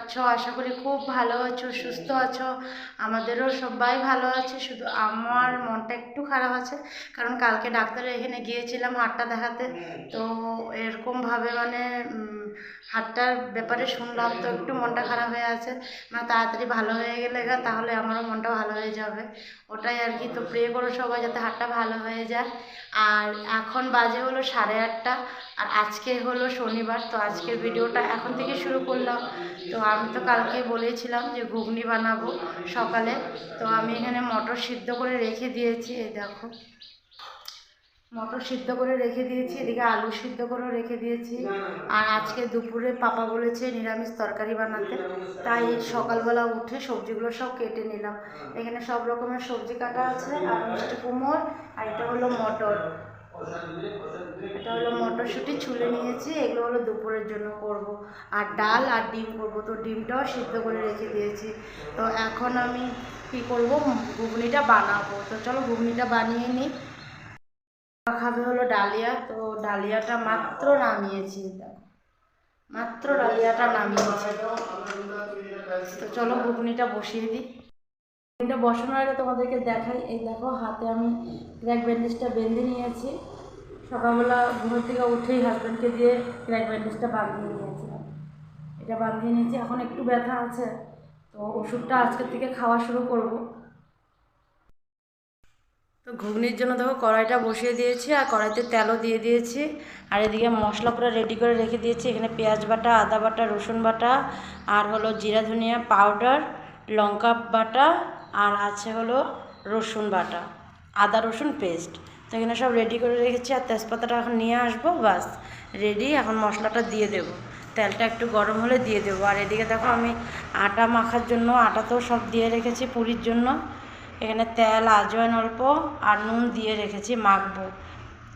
আছো? আশা করি খুব ভালো আছো, সুস্থ আছো। আমাদেরও সবাই ভালো আছে, শুধু আমার মনটা একটু খারাপ আছে, কারণ কালকে ডাক্তারের এখানে গিয়েছিলাম হাতটা দেখাতে। তো এরকমভাবে মানে হাতটার ব্যাপারে শুনলাম, তো একটু মনটা খারাপ হয়ে আছে। মানে তাড়াতাড়ি ভালো হয়ে গেলে তাহলে আমারও মনটা ভালো হয়ে যাবে, ওটাই আর কি। তো প্রে করো সবাই যাতে হাতটা ভালো হয়ে যায়। আর এখন বাজে হলো 8:30, আর আজকে হলো শনিবার। তো আজকের ভিডিওটা এখন থেকে শুরু করলাম। তো আমি তো কালকে বলেছিলাম যে ঘুগনি বানাবো সকালে। তো আমি এখানে মটর সিদ্ধ করে রেখে দিয়েছি, এই দেখো মটর সিদ্ধ করে রেখে দিয়েছি, এদিকে আলু সিদ্ধ করেও রেখে দিয়েছি। আর আজকে দুপুরে পাপা বলেছে নিরামিষ তরকারি বানাতে, তাই সকালবেলা উঠে সবজিগুলো সব কেটে নিলাম। এখানে সব রকমের সবজি কাটা আছে, আর মিষ্টি কুমড়, আর এটা হলো মটর, এটা হলো মটরশুঁটি ছুলে নিয়েছি। এগুলো হলো দুপুরের জন্য করব। আর ডাল আর ডিম করব, তো ডিমটাও সিদ্ধ করে রেখে দিয়েছি। তো এখন আমি কী করব, ঘুগনিটা বানাবো। তো চলো ঘুগনিটা বানিয়ে নিই। খাবে হলো ডালিয়া, তো ডালিয়াটা মাত্র নামিয়েছি, মাত্র ডালিয়াটা নামিয়েছি। তো চলো ঘুগনিটা বসিয়ে দিই। ঘুগনিটা বসানোর আগে তোমাদেরকে দেখাই, এই দেখো হাতে আমি ক্র্যাক ব্যান্ডেজটা বেঁধে নিয়েছি। সকালবেলা ঘুমের থেকে উঠেই হাজব্যান্ডকে দিয়ে ক্র্যাক ব্যান্ডেজটা বাঁধিয়ে নিয়েছিলাম, এটা বাঁধিয়ে নিয়েছি। এখন একটু ব্যথা আছে, তো ওষুধটা আজকের থেকে খাওয়া শুরু করব। তো ঘুগনির জন্য দেখো কড়াইটা বসিয়ে দিয়েছি, আর কড়াইতে তেলও দিয়ে দিয়েছি। আর এদিকে মশলা পুরো রেডি করে রেখে দিয়েছি। এখানে পেঁয়াজ বাটা, আদা বাটা, রসুন বাটা, আর হলো জিরা ধনিয়া পাউডার, লঙ্কা বাটা, আর আছে হলো রসুন বাটা, আদা রসুন পেস্ট। তো এখানে সব রেডি করে রেখেছি। আর তেজপাতাটা এখন নিয়ে আসবো, বাস রেডি। এখন মশলাটা দিয়ে দেবো, তেলটা একটু গরম হলে দিয়ে দেবো। আর এদিকে দেখো আমি আটা মাখার জন্য আটাতেও সব দিয়ে রেখেছি পুরির জন্য। এখানে তেল, আজওয়াইন অল্প আর নুন দিয়ে রেখেছি, মাখবো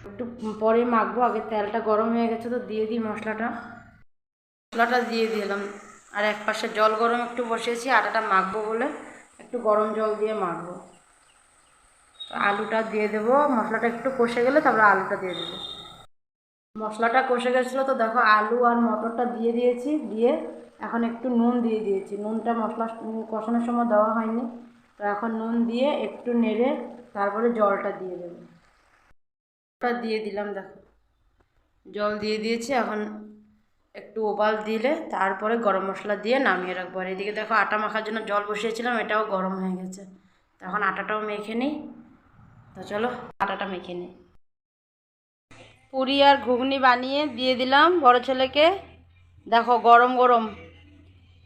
একটু পরে মাখবো। আগে তেলটা গরম হয়ে গেছে, তো দিয়ে দিই মশলাটা দিয়ে দিলাম। আর এক পাশে জল গরম একটু বসিয়েছি আটাটা মাখবো বলে, একটু গরম জল দিয়ে মাখবো। তো আলুটা দিয়ে দেবো, মশলাটা একটু কষে গেলে তারপরে আলুটা দিয়ে দেবো। মশলাটা কষে গেছিলো, তো দেখো আলু আর মটরটা দিয়ে দিয়েছি, দিয়ে এখন একটু নুন দিয়ে দিয়েছি। নুনটা মশলা কষানোর সময় দেওয়া হয়নি, তো এখন নুন দিয়ে একটু নেড়ে তারপরে জলটা দিয়ে দেবো। জলটা দিয়ে দিলাম, দেখো জল দিয়ে দিয়েছি। এখন একটু ওবাল দিলে তারপরে গরম মশলা দিয়ে নামিয়ে রাখবো। আর এদিকে দেখো আটা মাখার জন্য জল বসিয়েছিলাম, এটাও গরম হয়ে গেছে। এখন আটাটাও মেখে নিই। তো চলো আটাটা মেখে নিই। পুরি আর ঘুগনি বানিয়ে দিয়ে দিলাম বড় ছেলেকে। দেখো গরম গরম,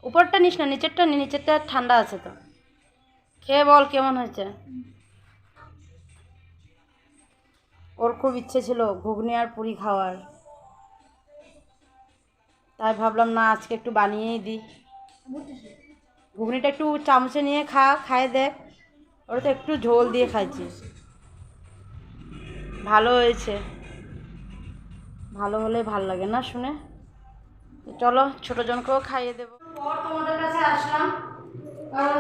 উপরটা নিস না, নিচেরটা নি, নিচেরটা ঠান্ডা আছে। তো খেয়ে বল কেমন হয়েছে। ওর খুব ইচ্ছে ছিল ঘুগনি আর পুরি খাওয়ার, তাই ভাবলাম না আজকে একটু বানিয়েই দিই। ঘুগনিটা একটু চামচে নিয়ে খায় দেখ, ওটা তো একটু ঝোল দিয়ে খাইছি, ভালো হয়েছে। ভালো হলে ভাল লাগে না শুনে। চলো ছোটো জনকেও খাইয়ে দেবো। পর তোমাদের কাছে আসলাম, কারণ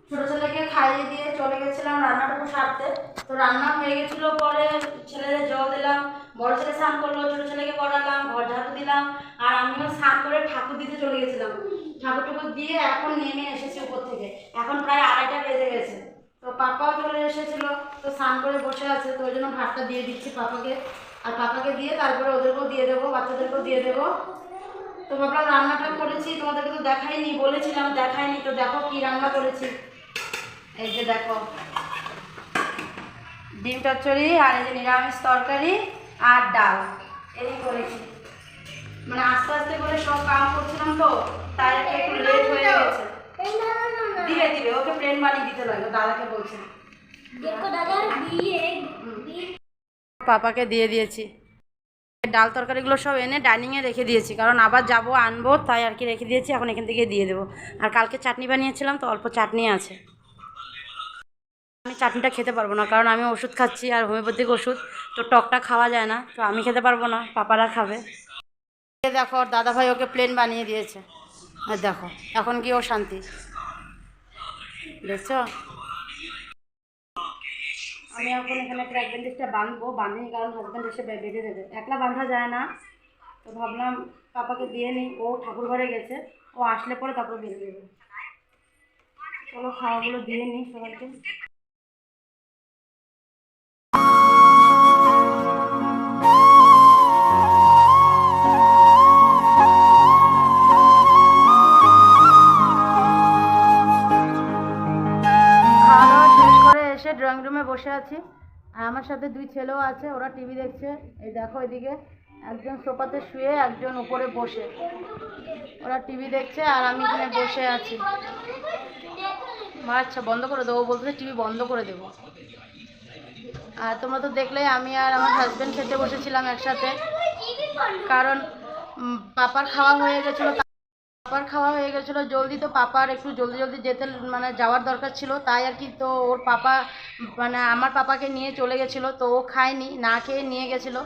ছোটো ছেলেকে খাইয়ে দিয়ে চলে গেছিলাম রান্নাটুকু সারতে। তো রান্না হয়ে গেছিলো, পরে ছেলেদের জল দিলাম, বড় ছেলে স্নান করলো, ছোটো ছেলেকে করালাম, ঘর ঝাড়ু দিলাম। আর আমিও স্নান করে ঠাকুর দিতে চলে গেছিলাম। ঠাকুর টুকুর দিয়ে এখন নেমে এসেছি উপর থেকে, এখন প্রায় 2:30 বেজে গেছে। তো পাপাও চলে এসেছিলো, তো স্নান করে বসে আছে, তো ওই জন্য ভাতটা দিয়ে দিচ্ছি পাপাকে। আর পাপাকে দিয়ে তারপরে ওদেরকেও দিয়ে দেবো, বাচ্চাদেরকেও দিয়ে দেবো। তো ভাবলাম রান্নাটা করেছি, তোমাদেরকে তো দেখাইনি, বলেছিলাম দেখাইনি। তো দেখো কি রান্না করেছি, এই যে দেখো ডিম চচ্চড়ি, আর এই যে নিরামিষ তরকারি আর ডাল, এই করেছি। মানে আস্তে আস্তে করে সব কাম করছিলাম, তো তাই একটু লেট হয়ে গেছে। দিবে দিবে, ওকে প্লেন বানিয়ে দিতে লাগে, দাদাকে বলছে। পাপাকে দিয়ে দিয়েছি। ডাল তরকারিগুলো সব এনে ডাইনিংয়ে রেখে দিয়েছি, কারণ আবার যাব আনবো, তাই আর কি রেখে দিয়েছি। এখন এখান থেকে দিয়ে দেবো। আর কালকে চাটনি বানিয়েছিলাম, তো অল্প চাটনি আছে। আমি চাটনিটা খেতে পারবো না, কারণ আমি ওষুধ খাচ্ছি, আর হোমিওপ্যাথিক ওষুধ, তো টকটা খাওয়া যায় না। তো আমি খেতে পারবো না, পাপারা খাবে। দেখো ওর দাদাভাই ওকে প্লেন বানিয়ে দিয়েছে, আর দেখো এখন কি ও শান্তি, দেখছো। আমি এখন এখানে ক্র্যাক ব্যান্ডেজটা বাঁধবো, বাঁধিনি, কারণ হাজব্যান্ড এসে বেঁধে দেবে, একলা বাঁধা যায় না। তো ভাবলাম পাপাকে দিয়ে নিই, ও ঠাকুর ঘরে গেছে, ও ও আসলে পরে তারপরে বেরিয়ে দেবে। চলো খাওয়াগুলো দিয়ে নিই সবাইকে। খাওয়া দাওয়া শেষ করে এসে ড্রয়িং রুমে বসে আছি। আর আমার সাথে দুই ছেলেও আছে, ওরা টিভি দেখছে। এই দেখো এদিকে একজন সোফাতে শুয়ে, একজন উপরে বসে, ওরা টিভি দেখছে আর আমি এখানে বসে আছি। আচ্ছা বন্ধ করে দেবো বলতে, টিভি বন্ধ করে দেবো। আর তোমরা তো দেখলে আমি আর আমার হাজব্যান্ড খেতে বসেছিলাম একসাথে, কারণ পাপার খাওয়া হয়ে গেছিলো জলদি। তো পাপার একটু জলদি যেতে মানে যাওয়ার দরকার ছিল, তাই আর কি। তো ওর পাপা মানে আমার পাপাকে নিয়ে চলে গেছিলো, তো ও খায়নি, না খেয়ে নিয়ে গেছিলো,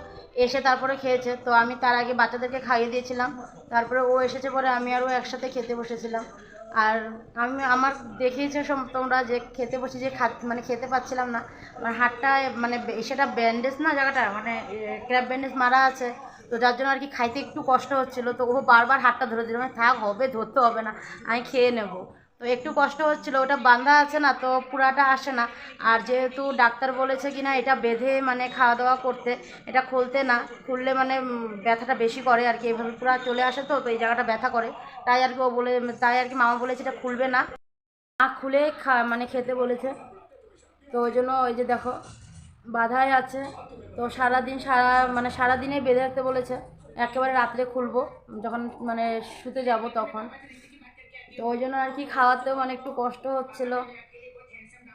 এসে তারপরে খেয়েছে। তো আমি তার আগে বাচ্চাদেরকে খাইয়ে দিয়েছিলাম, তারপরে ও এসেছে পরে আমি আর ও একসাথে খেতে বসেছিলাম। আর আমার দেখিয়েছে তোমরা যে খেতে বসে যে মানে খেতে পাচ্ছিলাম না, মানে হাতটা মানে সেটা ব্যান্ডেজ না, জায়গাটা মানে ক্র্যাপ ব্যান্ডেজ মারা আছে, তো যার জন্য আর কি খাইতে একটু কষ্ট হচ্ছিলো। তো ও বারবার হাতটা ধরে দিল, মানে থাক হবে, ধরতে হবে না, আমি খেয়ে নেব। তো একটু কষ্ট হচ্ছিলো, ওটা বাঁধা আছে না, তো পুরাটা আসে না। আর যেহেতু ডাক্তার বলেছে কি না এটা বেঁধে মানে খাওয়া দাওয়া করতে, এটা খুলতে না, খুললে মানে ব্যথাটা বেশি করে আর কি, এভাবে পুরো চলে আসে। তো এই জায়গাটা ব্যথা করে, তাই আর কি তাই আর কি মামা বলেছে এটা খুলবে না, না খুলে মানে খেতে বলেছে। তো ওই জন্য ওই যে দেখো বাধাই আছে। তো সারাদিনে বেঁধে রাখতে বলেছে, একেবারে রাত্রে খুলবো যখন মানে শুতে যাব তখন। তো ওই জন্য আর কি খাওয়াতেও মানে একটু কষ্ট হচ্ছিলো।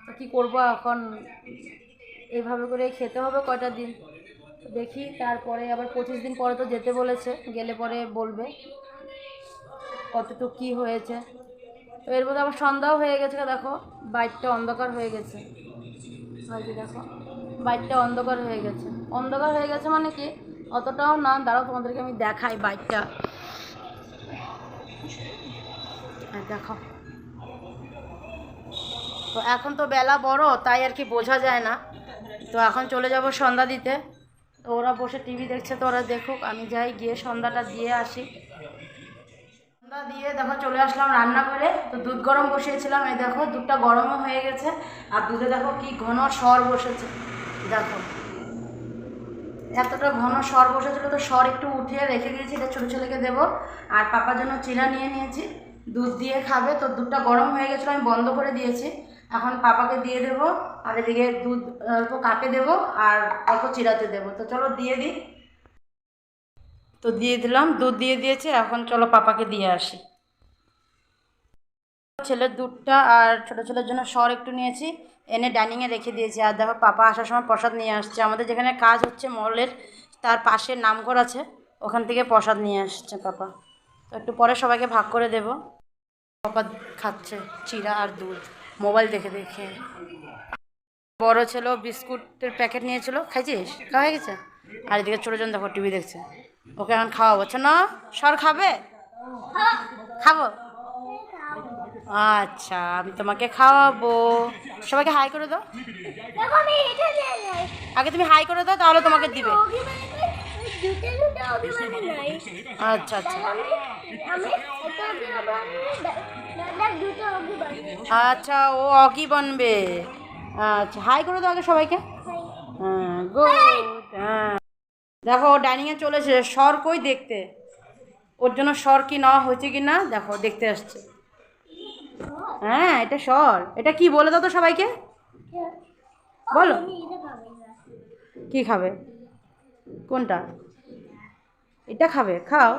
তো কী করবো এখন, এইভাবে করে খেতে হবে কয়টা দিন, দেখি। তারপরে আবার 25 দিন পরে তো যেতে বলেছে, গেলে পরে বলবে কতটুকু কী হয়েছে। তো এর মধ্যে আবার সন্ধ্যাও হয়ে গেছে, দেখো বাইকটা অন্ধকার হয়ে গেছে। দেখো বাইকটা অন্ধকার হয়ে গেছে মানে কি অতটাও না, দাঁড়াও তোমাদেরকে আমি দেখাই বাইকটা। দেখো তো এখন তো বেলা বড়, তাই আর কি বোঝা যায় না। তো এখন চলে যাব সন্ধ্যা দিতে। তো ওরা বসে টিভি দেখছে, তো ওরা দেখুক, আমি যাই গিয়ে সন্ধ্যাটা দিয়ে আসি। সন্ধ্যা দিয়ে দেখো চলে আসলাম রান্নাঘরে। তো দুধ গরম বসিয়েছিলাম, এই দেখো দুধটা গরমও হয়ে গেছে। আর দুধে দেখো কি ঘন সর বসেছে, দেখো এতটা ঘন সর বসেছিল। তো সর একটু উঠিয়ে রেখে দিয়েছি, এটা ছোটো ছেলেকে দেবো। আর পাপার জন্য চিড়া নিয়ে নিয়েছি, দুধ দিয়ে খাবে। তো দুধটা গরম হয়ে গেছিলো, আমি বন্ধ করে দিয়েছি, এখন পাপাকে দিয়ে দেবো। আর এদিকে দুধ অল্প কাপে দেবো আর অল্প চিড়াতে দেবো। তো চলো দিয়ে দিই। তো দিয়ে দিলাম, দুধ দিয়ে দিয়েছি, এখন চলো পাপাকে দিয়ে আসি। ছেলের দুধটা আর ছোটো ছেলের জন্য সর একটু নিয়েছি, এনে ডাইনিংয়ে রেখে দিয়েছি। আর দেখো পাপা আসার সময় প্রসাদ নিয়ে আসছে, আমাদের যেখানে কাজ হচ্ছে মলের তার পাশে নামঘর আছে, ওখান থেকে প্রসাদ নিয়ে আসছে পাপা। তো একটু পরে সবাইকে ভাগ করে দেব। পাপা খাচ্ছে চিড়া আর দুধ মোবাইল দেখে দেখে। বড় ছেলেও বিস্কুটের প্যাকেট নিয়েছিল, খাইছিস? খাওয়া হয়ে গেছে। আর এদিকে ছোটোজন দেখো টিভি দেখছে, ওকে এখন খাওয়াবো। না সর খাবে? খাবো, আচ্ছা আমি তোমাকে খাওয়াবো। সবাইকে হাই করে দাও, আগে তুমি হাই করে দাও, তাহলে তোমাকে দিবে। আচ্ছা আচ্ছা আচ্ছা, ও অগি বানবে। আচ্ছা হাই করে দাও আগে সবাইকে। হ্যাঁ গুড। হ্যাঁ দেখো ও ডাইনিংয়ে চলেছে, সর কই দেখতে, ওর জন্য সর কি নেওয়া হয়েছে কি না দেখো দেখতে আসছে। হ্যাঁ এটা সর, এটা কি বলে দাও তো সবাইকে, বলো কি খাবে, কোনটা, এটা খাবে, খাও।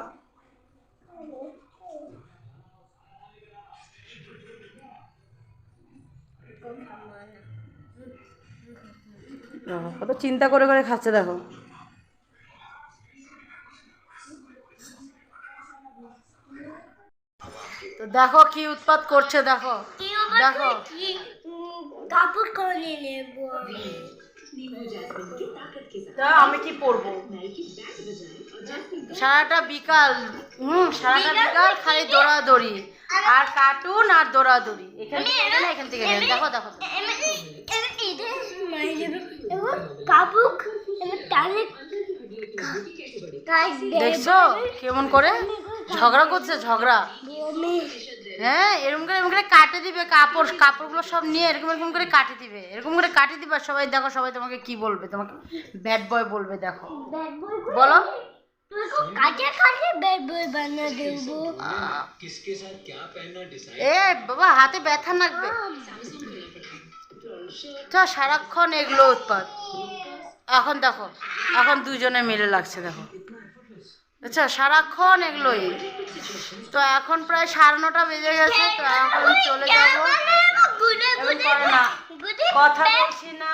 কত চিন্তা করে করে খাচ্ছে দেখো। তো দেখো কি উৎপাত করছে, দেখো দেখো কাপড় করে নেব। আমি কি পরবো, সারাটা বিকাল খালি দৌড়াদৌড়ি আর কার্টুন আর দৌড়াদৌড়ি, এখান থেকে এখান থেকে দেখো দেখো দেখছো কেমন করে ঝগড়া করছে, ঝগড়া হ্যাঁ, এরকম করে কাটে দিবে, কাপড়গুলো সব নিয়ে এরকম করে কাটে দিবে, এরকম করে কাটে দিবে। আর সবাই দেখো, সবাই তোমাকে কি বলবে, তোমাকে ব্যাড বয় বলবে। দেখো, बैड बॉय বলো। तुझे को काटे काटे बैड बॉय बना देबो किसके साथ क्या पहनना डिसाइड এ বাবা, হাতে ব্যথা লাগবে। তো সারাক্ষণ এগুলো উৎপাত। এখন দেখো, এখন দুজনে মিলে লাগছে, দেখো। আচ্ছা, সারাক্ষণ এগুলোই। তো এখন প্রায় 9:30 বেজে গেছে। তো এখন চলে যাবো। गुडे এমন করে না, কথা বলছি না।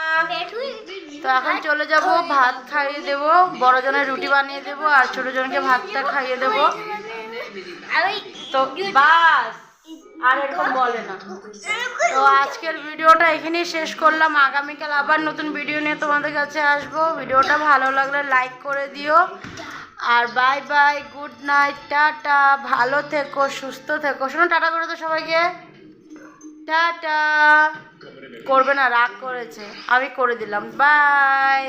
তো এখন চলে যাব, ভাত খাইয়ে দেবো, বড়জনের রুটি বানিয়ে দেবো আর ছোটজনকে ভাতটা খাইয়ে দেবো। अरे তো বাস, আর এরকম বলে না। তো আজকের ভিডিওটা এখানেই শেষ করলাম। আগামীকাল আবার নতুন ভিডিও নিয়ে তোমাদের কাছে আসবো। ভিডিওটা ভালো লাগলে লাইক করে দিও। আর bye bye, good night, tata, ভালো থেকো, সুস্থ থেকো। শোনো, টাটা করে তো সবাইকে, টাটা। করবে না, রাগ করেছে, আমি করে দিলাম। বাই।